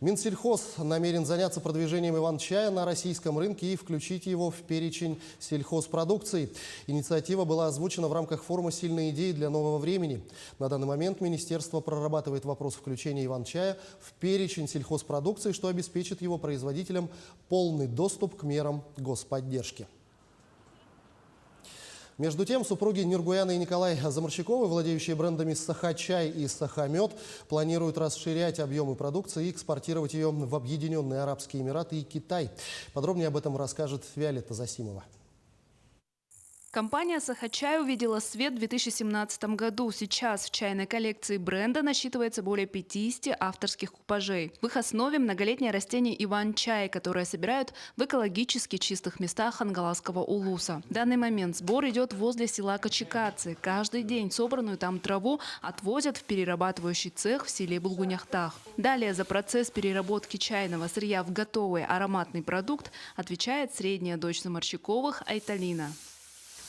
Минсельхоз намерен заняться продвижением иван-чая на российском рынке и включить его в перечень сельхозпродукции. Инициатива была озвучена в рамках форума «Сильные идеи для нового времени». На данный момент министерство прорабатывает вопрос включения иван-чая в перечень сельхозпродукции, что обеспечит его производителям полный доступ к мерам господдержки. Между тем, супруги Нургуяна и Николай Заморщиковы, владеющие брендами «Саха-чай» и «Саха-мед», планируют расширять объемы продукции и экспортировать ее в Объединенные Арабские Эмираты и Китай. Подробнее об этом расскажет Виолетта Засимова. Компания «Саха-чай» увидела свет в 2017 году. Сейчас в чайной коллекции бренда насчитывается более 50 авторских купажей. В их основе многолетнее растение иван-чай, которое собирают в экологически чистых местах Хангаласского улуса. В данный момент сбор идет возле села Качикацы. Каждый день собранную там траву отвозят в перерабатывающий цех в селе Булгуняхтах. Далее за процесс переработки чайного сырья в готовый ароматный продукт отвечает средняя дочь Заморщиковых Айталина.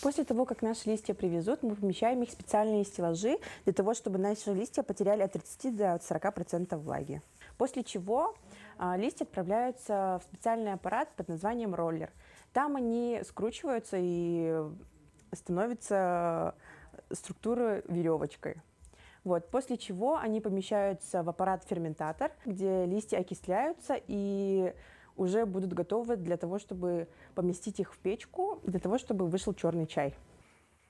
После того, как наши листья привезут, мы помещаем их в специальные стеллажи для того, чтобы наши листья потеряли от 30 до 40% влаги. После чего листья отправляются в специальный аппарат под названием роллер. Там они скручиваются и становятся структурой веревочкой. После чего они помещаются в аппарат-ферментатор, где листья окисляются и уже будут готовы для того, чтобы поместить их в печку, для того, чтобы вышел черный чай.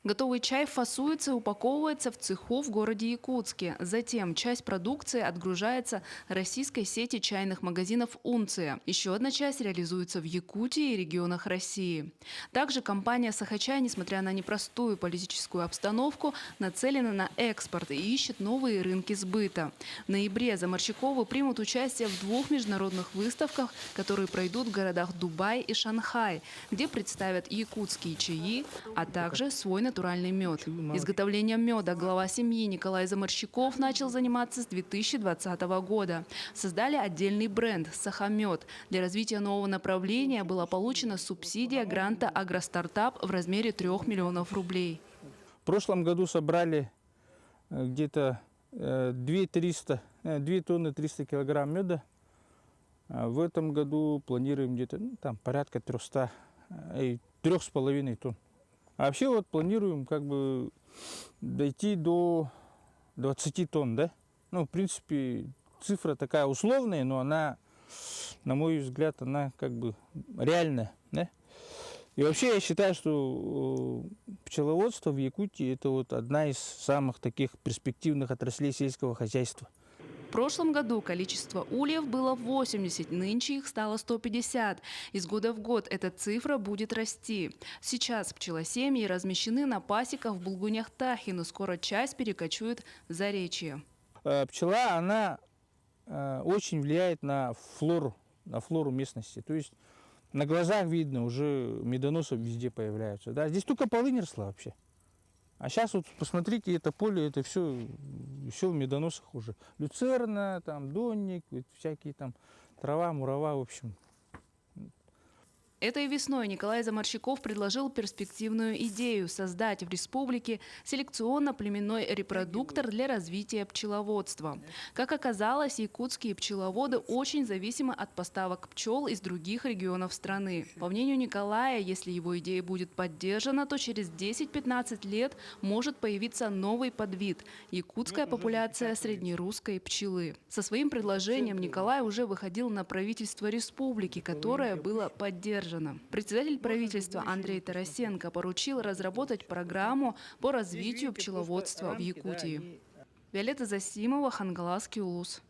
Готовый чай фасуется и упаковывается в цеху в городе Якутске. Затем часть продукции отгружается российской сети чайных магазинов «Унция». Еще одна часть реализуется в Якутии и регионах России. Также компания «Саха-чай», несмотря на непростую политическую обстановку, нацелена на экспорт и ищет новые рынки сбыта. В ноябре Заморщиковы примут участие в 2 международных выставках, которые пройдут в городах Дубай и Шанхай, где представят якутские чаи, а также свой натуральный мед. Изготовлением меда глава семьи Николай Заморщиков начал заниматься с 2020 года. Создали отдельный бренд «Саха-мед». Для развития нового направления была получена субсидия гранта «Агростартап» в размере 3 миллионов рублей. В прошлом году собрали где-то 2 тонны 300 килограмм меда. В этом году планируем где-то порядка 3,5 тонн. А вообще планируем дойти до 20 тонн, да? В принципе, цифра такая условная, но она, на мой взгляд, она реальная, да? И вообще я считаю, что пчеловодство в Якутии – это одна из самых таких перспективных отраслей сельского хозяйства. В прошлом году количество ульев было 80, нынче их стало 150. Из года в год эта цифра будет расти. Сейчас пчелосемьи размещены на пасеках в Булгуняхтахе, но скоро часть перекочует в Заречье. Пчела, она очень влияет на флору местности. То есть на глазах видно, уже медоносов везде появляются. Да? Здесь только полынь росла вообще. А сейчас посмотрите, это поле, это все в медоносах уже. Люцерна, донник, всякие трава, мурава, в общем. Этой весной Николай Заморщиков предложил перспективную идею – создать в республике селекционно-племенной репродуктор для развития пчеловодства. Как оказалось, якутские пчеловоды очень зависимы от поставок пчел из других регионов страны. По мнению Николая, если его идея будет поддержана, то через 10-15 лет может появиться новый подвид – якутская популяция среднерусской пчелы. Со своим предложением Николай уже выходил на правительство республики, которое было поддержано. Председатель правительства Андрей Тарасенко поручил разработать программу по развитию пчеловодства в Якутии. Виолетта Засимова, Хангаласский улус.